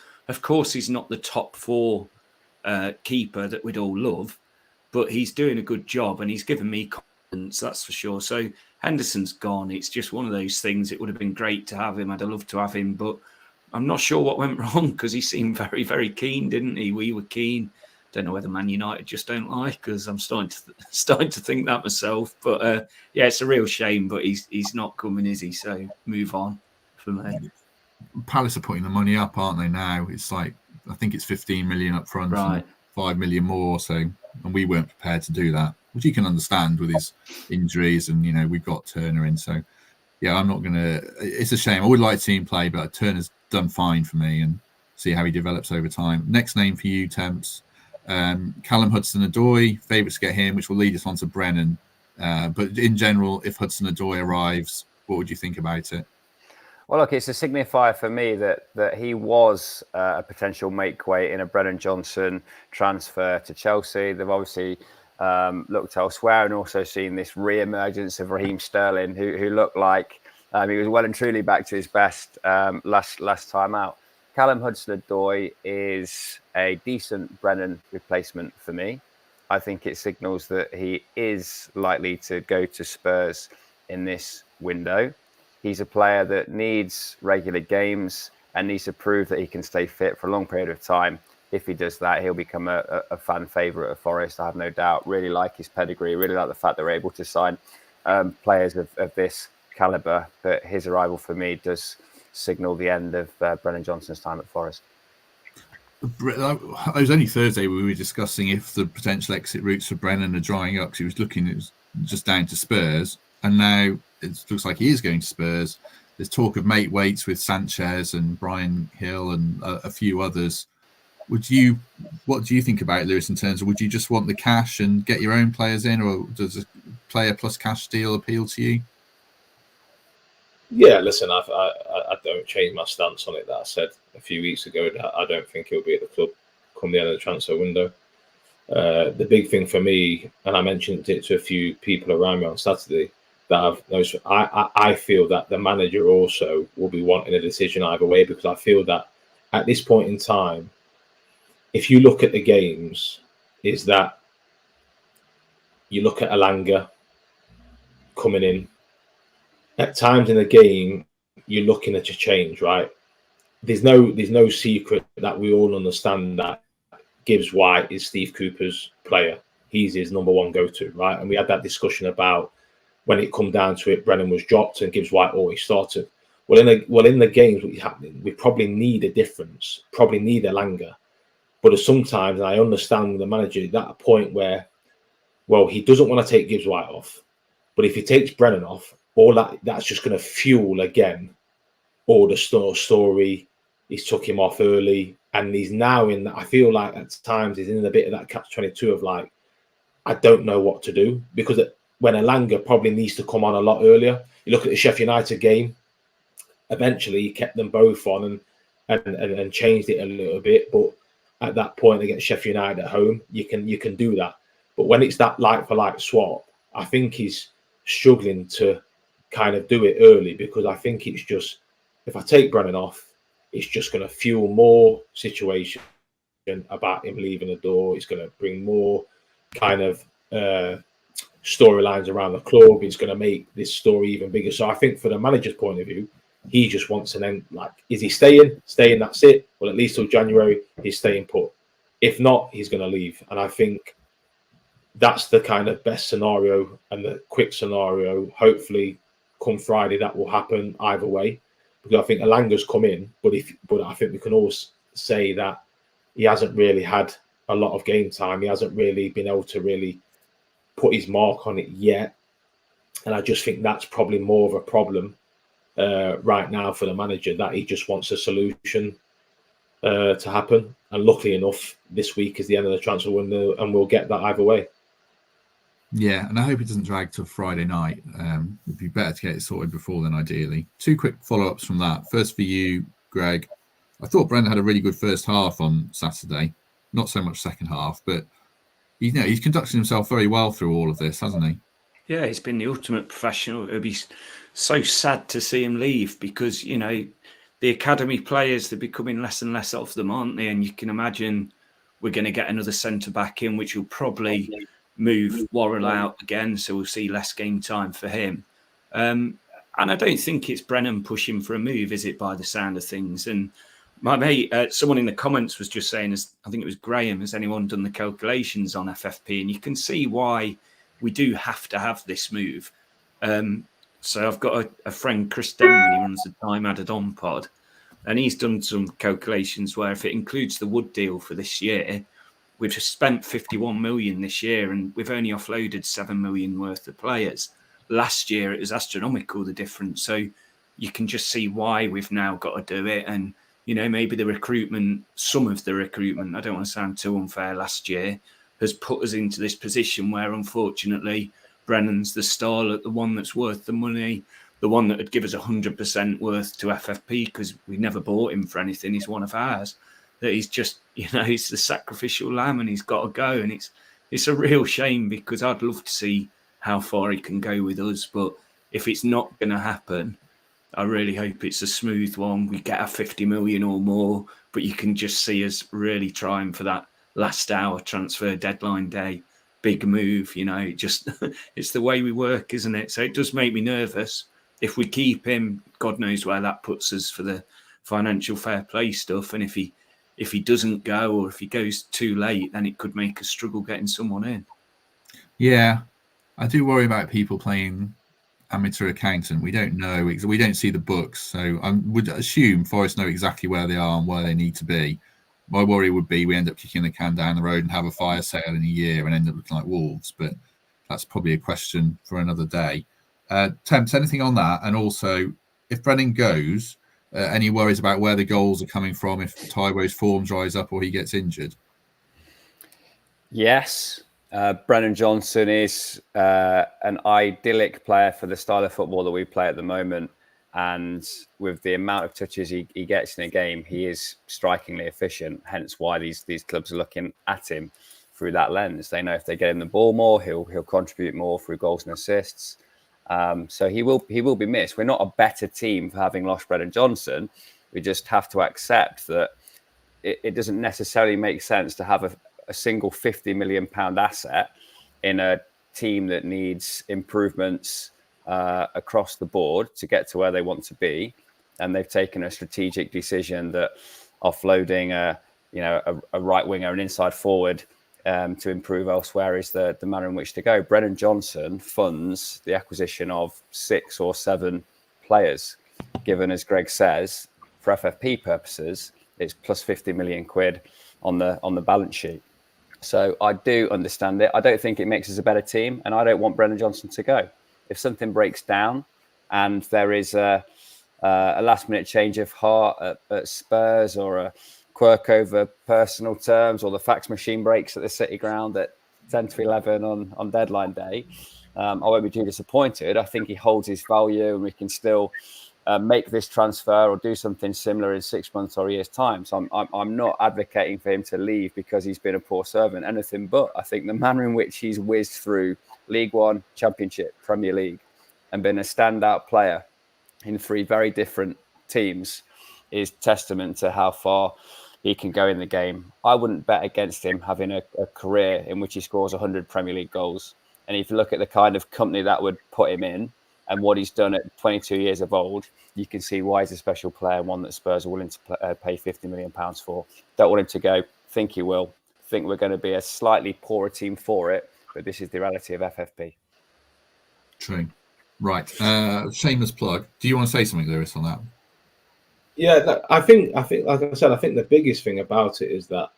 top 4 keeper that we'd all love, but he's doing a good job and he's given me confidence, that's for sure. So Henderson's gone. It's just one of those things. It would have been great to have him. I'd have loved to have him, but I'm not sure what went wrong because he seemed very, very keen, didn't he? We were keen. Don't know whether Man United just don't like us. I'm starting to think that myself. But yeah, it's a real shame. But he's not coming, is he? So move on for me. Palace are putting the money up, aren't they? Now it's like I think it's 15 million up front, right? 5 million more. So and we weren't prepared to do that, which you can understand with his injuries. And we've got Turner in. So yeah, I'm not gonna. It's a shame. I would like to see him play, but Turner's done fine for me, and see how he develops over time. Next name for you, Temps. Callum Hudson-Odoi, favourites to get him, which will lead us on to Brennan. But in general, if Hudson-Odoi arrives, what would you think about it? Well, look, it's a signifier for me that he was a potential make-weight in a Brennan Johnson transfer to Chelsea. They've obviously looked elsewhere and also seen this re-emergence of Raheem Sterling, who looked like he was well and truly back to his best last time out. Callum Hudson-Odoi is a decent Brennan replacement for me. I think it signals that he is likely to go to Spurs in this window. He's a player that needs regular games and needs to prove that he can stay fit for a long period of time. If he does that, he'll become a fan favourite of Forest, I have no doubt. Really like his pedigree, really like the fact that we're able to sign players of this calibre, but his arrival for me does signal the end of Brennan Johnson's time at Forest. It was only Thursday we were discussing if the potential exit routes for Brennan are drying up. He was looking, it was just down to Spurs, and now it looks like he is going to Spurs. There's talk of mate weights with Sanchez and Brian Hill and a few others. What do you think about it, Lewis, in terms of, would you just want the cash and get your own players in, or does a player plus cash deal appeal to you? Yeah, listen, I don't change my stance on it that I said a few weeks ago that I don't think he'll be at the club come the end of the transfer window. The big thing for me, and I mentioned it to a few people around me on Saturday, that I've noticed, I feel that the manager also will be wanting a decision either way, because I feel that at this point in time, if you look at the games, is that you look at Elanga coming in. At times in the game, you're looking at a change, right? There's no secret that we all understand that Gibbs White is Steve Cooper's player. He's his number one go-to, right? And we had that discussion about when it come down to it, Brennan was dropped and Gibbs White always started. Well, in the games what's happening, we probably need a difference, probably need Elanga. But sometimes, and I understand the manager at that point where, well, he doesn't want to take Gibbs White off. But if he takes Brennan off, all that's just going to fuel again all the story. He's took him off early, and he's now in that. I feel like at times he's in a bit of that catch-22 of like, I don't know what to do, because when Elanga probably needs to come on a lot earlier. You look at the Sheffield United game. Eventually, he kept them both on and changed it a little bit. But at that point against Sheffield United at home, you can do that. But when it's that like-for-like swap, I think he's struggling to kind of do it early, because I think it's just, if I take Brennan off, it's just going to fuel more situation about him leaving the door. It's going to bring more kind of storylines around the club. It's going to make this story even bigger. So I think for the manager's point of view, he just wants an end. Like, is he staying? Staying, that's it. Well, at least till January, he's staying put. If not, he's going to leave. And I think that's the kind of best scenario and the quick scenario. Hopefully, come Friday, that will happen either way. Because I think Elanga's come in, but I think we can all say that he hasn't really had a lot of game time. He hasn't really been able to really put his mark on it yet. And I just think that's probably more of a problem right now for the manager, that he just wants a solution to happen. And luckily enough, this week is the end of the transfer window, and we'll get that either way. Yeah, and I hope it doesn't drag to Friday night. It'd be better to get it sorted before then, ideally. Two quick follow-ups from that. First for you, Greg. I thought Brennan had a really good first half on Saturday. Not so much second half, but he's conducted himself very well through all of this, hasn't he? Yeah, he's been the ultimate professional. It'd be so sad to see him leave, because, the academy players, they're becoming less and less of them, aren't they? And you can imagine we're going to get another centre-back in, which will probably move Worrell out again, so we'll see less game time for him. And I don't think it's Brennan pushing for a move, is it, by the sound of things? And my mate, someone in the comments was just saying, I think it was Graham, has anyone done the calculations on FFP? And you can see why we do have to have this move. So I've got a friend, Chris Denman, he runs the Time Added On pod, and he's done some calculations where if it includes the Wood deal for this year, we've spent 51 million this year, and we've only offloaded 7 million worth of players. Last year, it was astronomical, the difference. So you can just see why we've now got to do it. And, maybe some of the recruitment, I don't want to sound too unfair, last year has put us into this position where, unfortunately, Brennan's the star, the one that's worth the money, the one that would give us 100% worth to FFP, because we never bought him for anything. He's one of ours. That he's just, he's the sacrificial lamb, and he's got to go. And it's a real shame, because I'd love to see how far he can go with us. But if it's not going to happen, I really hope it's a smooth one. We get a 50 million or more, but you can just see us really trying for that last hour transfer deadline day. Big move, just it's the way we work, isn't it? So it does make me nervous. If we keep him, God knows where that puts us for the financial fair play stuff. And if he doesn't go, or if he goes too late, then it could make us struggle getting someone in. Yeah. I do worry about people playing amateur accountant. We don't know. We don't see the books. So I would assume Forest know exactly where they are and where they need to be. My worry would be we end up kicking the can down the road and have a fire sale in a year and end up looking like Wolves. But that's probably a question for another day. Temps, anything on that? And also, if Brennan goes, any worries about where the goals are coming from if Taiwo's form dries up or he gets injured? Yes. Brennan Johnson is an idyllic player for the style of football that we play at the moment. And with the amount of touches he gets in a game, he is strikingly efficient. Hence why these clubs are looking at him through that lens. They know if they get him the ball more, he'll contribute more through goals and assists. So he will be missed. We're not a better team for having lost Brennan Johnson. We just have to accept that it doesn't necessarily make sense to have a single £50 million asset in a team that needs improvements across the board to get to where they want to be. And they've taken a strategic decision that offloading a right winger, an inside forward to improve elsewhere is the manner in which to go. Brennan Johnson funds the acquisition of 6 or 7 players, given, as Greg says, for FFP purposes, it's plus 50 million quid on the balance sheet. So I do understand it. I don't think it makes us a better team, and I don't want Brennan Johnson to go. If something breaks down and there is a last-minute change of heart at Spurs, or a quirk over personal terms, or the fax machine breaks at the City ground at 10 to 11 on deadline day, I won't be too disappointed. I think he holds his value, and we can still make this transfer or do something similar in 6 months or a year's time. So I'm not advocating for him to leave because he's been a poor servant, anything but. I think the manner in which he's whizzed through League One, Championship, Premier League, and been a standout player in 3 very different teams is testament to how far he can go in the game. I wouldn't bet against him having a career in which he scores 100 Premier League goals. And if you look at the kind of company that would put him in and what he's done at 22 years of old, you can see why he's a special player, one that Spurs are willing to pay £50 million for. Don't want him to go. Think he will. Think we're going to be a slightly poorer team for it, but this is the reality of FFP. True. Right. Shameless plug. Do you want to say something, Lewis, on that? Yeah, I think, like I said, I think the biggest thing about it is that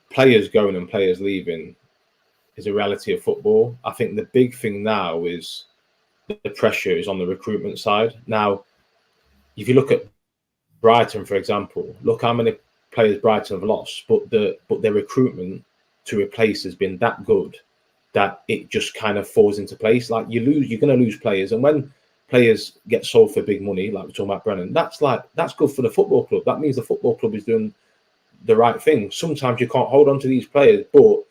players going and players leaving is a reality of football. I think the big thing now is the pressure is on the recruitment side. Now, if you look at Brighton, for example, look how many players Brighton have lost, but their recruitment to replace has been that good that it just kind of falls into place. Like you're going to lose players, and when players get sold for big money, like we're talking about Brennan, that's good for the football club. That means the football club is doing the right thing. Sometimes you can't hold on to these players, but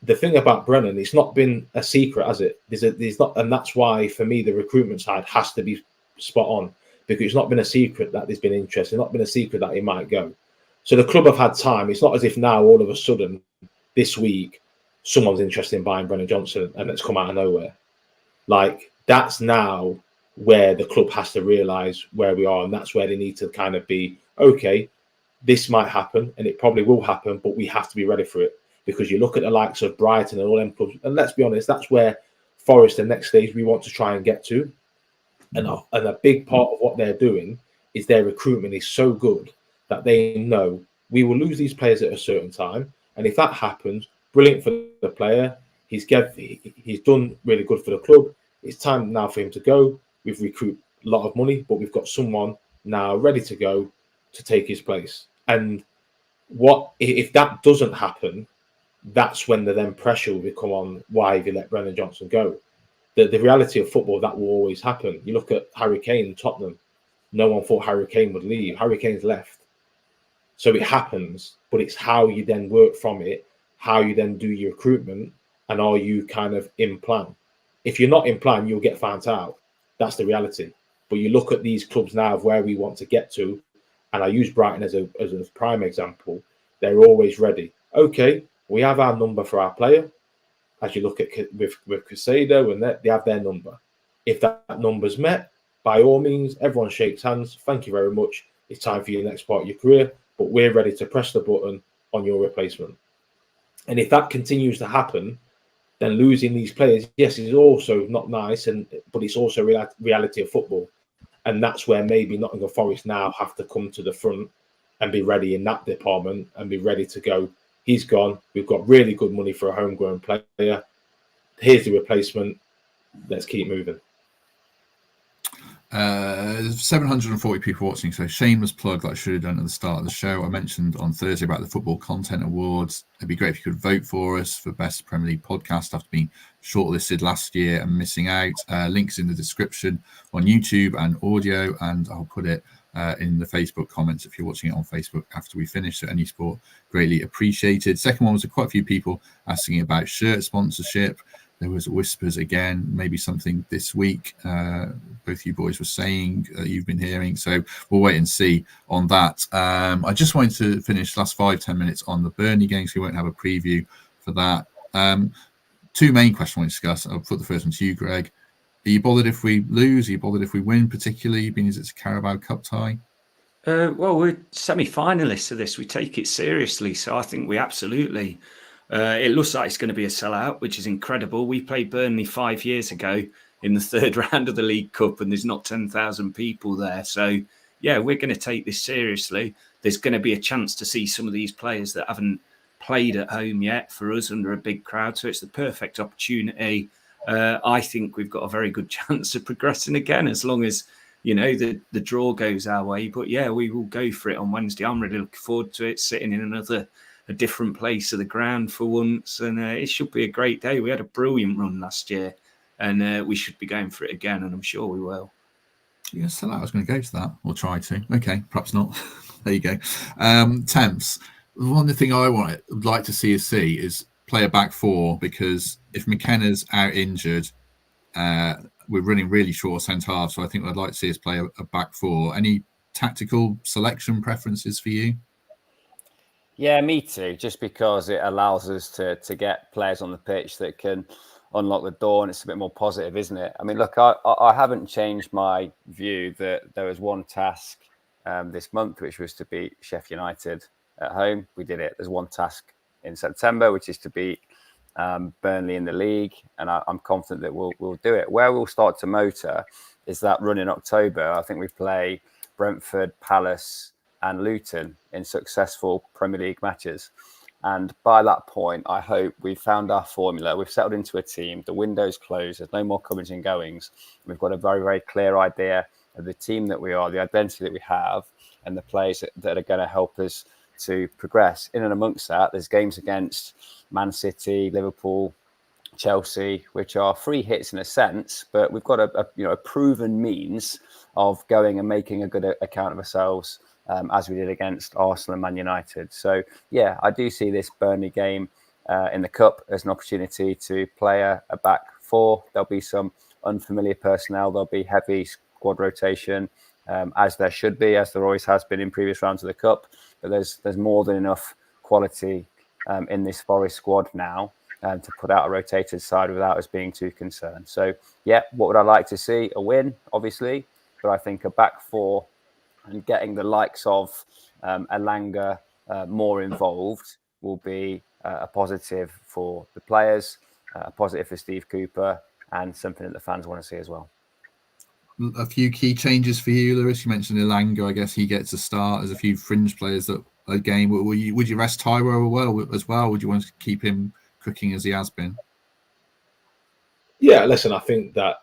the thing about Brennan, it's not been a secret, has it? There's not, and that's why for me the recruitment side has to be spot on, because it's not been a secret that there's been interest. It's not been a secret that he might go. So the club have had time. It's not as if now all of a sudden this week someone's interested in buying Brennan Johnson and it's come out of nowhere. Like that's now where the club has to realise where we are, and that's where they need to kind of be, okay, this might happen and it probably will happen, but we have to be ready for it. Because you look at the likes of Brighton and all them clubs, and let's be honest, that's where Forest, the next stage we want to try and get to. And a big part of what they're doing is their recruitment is so good that they know we will lose these players at a certain time. And if that happens, brilliant for the player. He's done really good for the club. It's time now for him to go. We've recruited a lot of money, but we've got someone now ready to go to take his place. And what if that doesn't happen? That's when the then pressure will become on, why have you let Brennan Johnson go? The reality of football, that will always happen. You look at Harry Kane and Tottenham. No one thought Harry Kane would leave. Harry Kane's left. So it happens, but it's how you then work from it, how you then do your recruitment, and are you kind of in plan? If you're not in plan, you'll get found out. That's the reality. But you look at these clubs now of where we want to get to, and I use Brighton as a prime example. They're always ready. Okay, we have our number for our player. As you look at with Caicedo, and they have their number. If that number's met, by all means, everyone shakes hands. Thank you very much. It's time for your next part of your career, but we're ready to press the button on your replacement. And if that continues to happen, then losing these players, yes, is also not nice, but it's also reality of football. And that's where maybe Nottingham Forest now have to come to the front and be ready in that department and be ready to go. He's gone. We've got really good money for a homegrown player. Here's the replacement. Let's keep moving. 740 people watching. So shameless plug that I should have done at the start of the show. I mentioned on Thursday about the Football Content Awards. It'd be great if you could vote for us for Best Premier League Podcast after being shortlisted last year and missing out. Links in the description on YouTube and audio, and I'll put it in the Facebook comments if you're watching it on Facebook after we finish. So any support greatly appreciated. Second one was quite a few people asking about shirt sponsorship. There was whispers again, maybe something this week. Both you boys were saying you've been hearing. So we'll wait and see on that. I just wanted to finish the last 5-10 minutes on the Burnley game, so we won't have a preview for that. Two main questions I want to discuss. I'll put the first one to you, Greg. Are you bothered if we lose? Are you bothered if we win, particularly being as it's a Carabao Cup tie? Well, we're semi-finalists of this. We take it seriously. So I think we absolutely... it looks like it's going to be a sellout, which is incredible. We played Burnley 5 years ago in the third round of the League Cup, and there's not 10,000 people there. So, yeah, we're going to take this seriously. There's going to be a chance to see some of these players that haven't played at home yet for us under a big crowd. So it's the perfect opportunity. I think we've got a very good chance of progressing again, as long as, you know, the draw goes our way. But, yeah, we will go for it on Wednesday. I'm really looking forward to it, sitting in a different place of the ground for once, and it should be a great day. We had a brilliant run last year, and we should be going for it again, and I'm sure we will. Yeah, so I was going to go to that, or try to. Okay, perhaps not. There you go. Temps. One thing I would like to see us see is play a back four, because if McKenna's out injured, we're running really short centre half, so I think I'd like to see us play a back four. Any tactical selection preferences for you? Yeah, me too, just because it allows us to get players on the pitch that can unlock the door, and it's a bit more positive, isn't it? I mean, look, I haven't changed my view that there was one task this month, which was to beat Sheffield United at home. We did it. There's one task in September, which is to beat Burnley in the league, and I'm confident that we'll do it. Where we'll start to motor is that run in October. I think we play Brentford, Palace, and Luton in successful Premier League matches. And by that point, I hope we've found our formula. We've settled into a team. The window's closed. There's no more comings and goings. We've got a very, very clear idea of the team that we are, the identity that we have, and the players that are going to help us to progress. In and amongst that, there's games against Man City, Liverpool, Chelsea, which are free hits in a sense, but we've got a proven means of going and making a good account of ourselves, as we did against Arsenal and Man United. So, yeah, I do see this Burnley game in the Cup as an opportunity to play a back four. There'll be some unfamiliar personnel. There'll be heavy squad rotation, as there should be, as there always has been in previous rounds of the Cup. But there's more than enough quality in this Forest squad now to put out a rotated side without us being too concerned. So, yeah, what would I like to see? A win, obviously, but I think a back four and getting the likes of Elanga more involved will be a positive for the players, a positive for Steve Cooper, and something that the fans want to see as well. A few key changes for you, Lewis. You mentioned Elanga. I guess he gets a start. There's a few fringe players that again. Would you rest Taiwo as well? Would you want to keep him cooking as he has been? Yeah, listen. I think that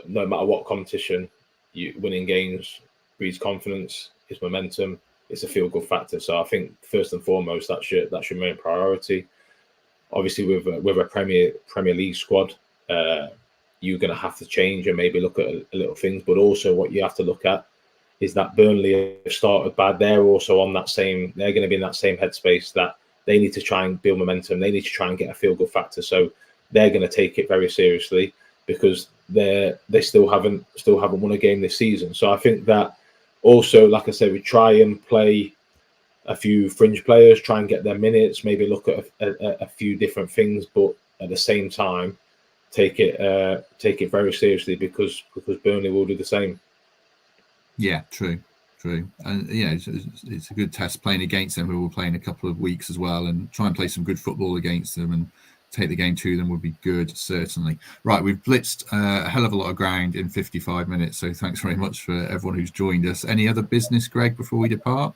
no matter what competition, winning games breeds confidence, it's momentum, it's a feel-good factor. So I think first and foremost that should remain a priority. Obviously, with a Premier League squad, you're going to have to change and maybe look at little things. But also, what you have to look at is that Burnley have started bad. They're also on that same. They're going to be in that same headspace that they need to try and build momentum. They need to try and get a feel-good factor. So they're going to take it very seriously because they still haven't won a game this season. So I think that. Also, like I said, we try and play a few fringe players, try and get their minutes, maybe look at a few different things, but at the same time, take it very seriously because Burnley will do the same. Yeah, true. And yeah, it's a good test playing against them, who will play in a couple of weeks as well, and try and play some good football against them and take the game to them would be good, certainly. Right, we've blitzed a hell of a lot of ground in 55 minutes, so thanks very much for everyone who's joined us. Any other business, Greg, before we depart?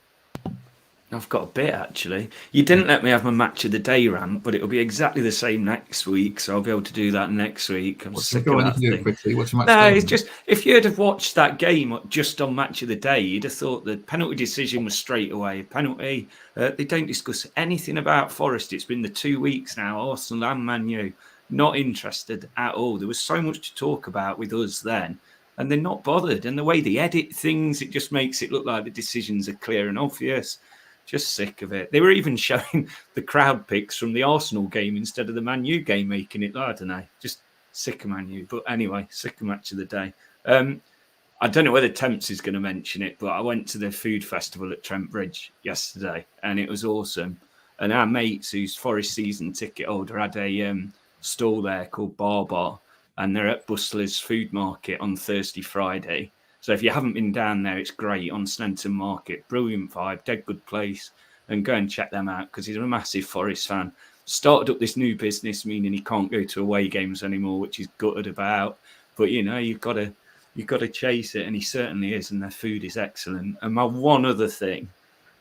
I've got a bit, actually. You didn't let me have my match of the day rant, but it'll be exactly the same next week, so I'll be able to do that next week. I'm sick of that thing. Quickly. What's your match No, day? it's just, if you'd have watched that game just on match of the day, you'd have thought the penalty decision was straight away a penalty. They don't discuss anything about Forest. It's been the 2 weeks now, Arsenal and Man U. Not interested at all. There was so much to talk about with us then, and they're not bothered. And the way they edit things, it just makes it look like the decisions are clear and obvious. Just sick of it. They were even showing the crowd pics from the Arsenal game instead of the Man U game, making it, I don't know, just sick of Man U. But anyway, sick of match of the day. I don't know whether Temps is going to mention it, but I went to the food festival at Trent Bridge yesterday, and it was awesome. And our mates, who's Forest season ticket holder, had a stall there called Bar, and they're at Bustler's Food Market on Thursday, Friday. So if you haven't been down there, it's great on Stenton Market. Brilliant vibe, dead good place. And go and check them out because he's a massive Forest fan. Started up this new business, meaning he can't go to away games anymore, which he's gutted about. But, you know, you've got to chase it, and he certainly is, and their food is excellent. And my one other thing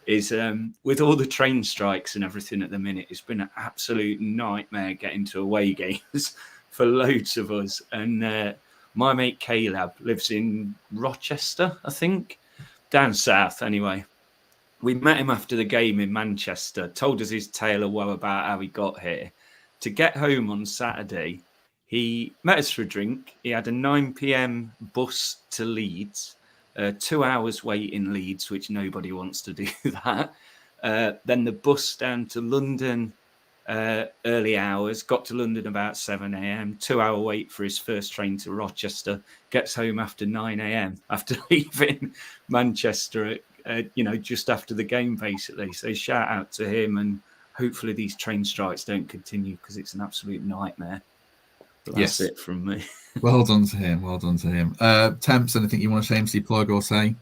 is with all the train strikes and everything at the minute, it's been an absolute nightmare getting to away games for loads of us. And my mate Caleb lives in Rochester, I think, down south anyway. We met him after the game in Manchester, told us his tale of woe about how he got here. To get home on Saturday, he met us for a drink. He had a 9 p.m. bus to Leeds, 2 hours wait in Leeds, which nobody wants to do that. Then the bus down to London, early hours, got to London about 7 a.m, 2 hour wait for his first train to Rochester, gets home after 9 a.m, after leaving Manchester at, just after the game, basically. So shout out to him, and hopefully these train strikes don't continue because it's an absolute nightmare. But that's it from me. Well done to him. Temps, anything you want to shamelessly plug or say?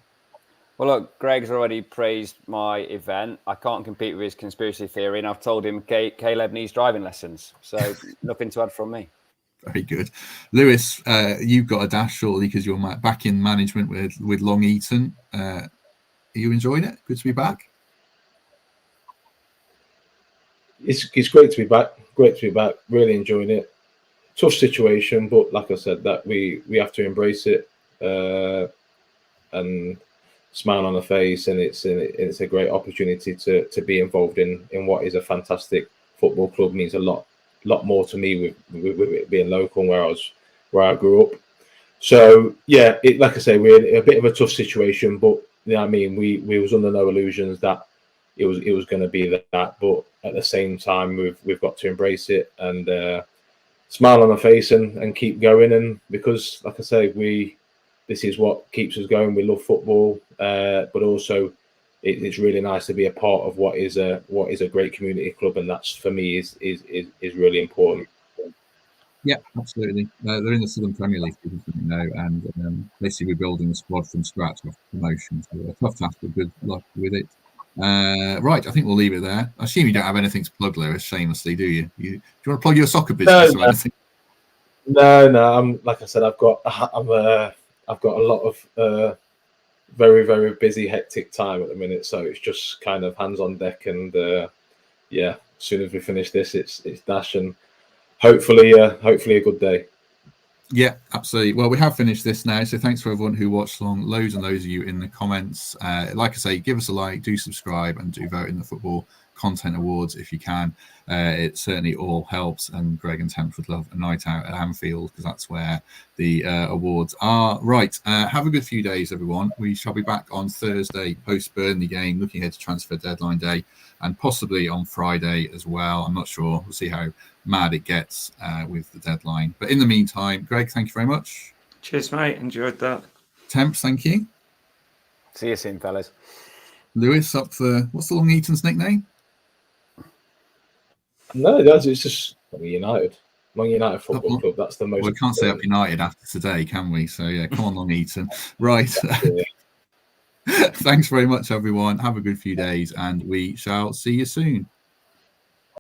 Well, look, Greg's already praised my event. I can't compete with his conspiracy theory, and I've told him Caleb needs driving lessons. So nothing to add from me. Very good. Lewis, you've got a dash shortly because you're back in management with Long Eaton. Are you enjoying it? Good to be back. It's great to be back. Really enjoying it. Tough situation, but like I said, that we have to embrace it and smile on the face, and it's a great opportunity to be involved in what is a fantastic football club. Means a lot more to me with it being local and where I grew up. So yeah, like I say, we're in a bit of a tough situation, but I mean, we was under no illusions that it was going to be that. But at the same time, we've got to embrace it and smile on the face and keep going. And because, like I say, this is what keeps us going. We love football, but also it's really nice to be a part of what is a great community club, and that's for me is really important. Yeah, absolutely. They're in the Southern Premier League, people didn't know, and basically we're building a squad from scratch after promotion. So a tough task, but good luck with it. Right, I think we'll leave it there. I assume you don't have anything to plug, Lewis, shamelessly, do you? Do you want to plug your soccer business or anything? No. I'm like I said, I've got a lot of very, very busy, hectic time at the minute, so it's just kind of hands on deck, and as soon as we finish this, it's dash, and hopefully a good day. Yeah, absolutely. Well, we have finished this now, so thanks for everyone who watched along. Loads and loads of you in the comments. Like I say, give us a like, do subscribe, and do vote in the Football Content Awards if you can. It certainly all helps, and Greg and Temps would love a night out at Anfield because that's where the awards are. Right, have a good few days, everyone. We shall be back on Thursday post Burnley game, looking ahead to transfer deadline day, and possibly on Friday as well. I'm not sure. We'll see how mad it gets with the deadline. But in the meantime, Greg, thank you very much. Cheers, mate. Enjoyed that. Temps, thank you. See you soon, fellas. Lewis, up for what's the Long Eaton's nickname? No, it's just Long United Football Club. That's the most. Well, we can't say Up United after today, can we? So yeah, come on, Long Eaton. Right. Thanks very much, everyone. Have a good few days, and we shall see you soon.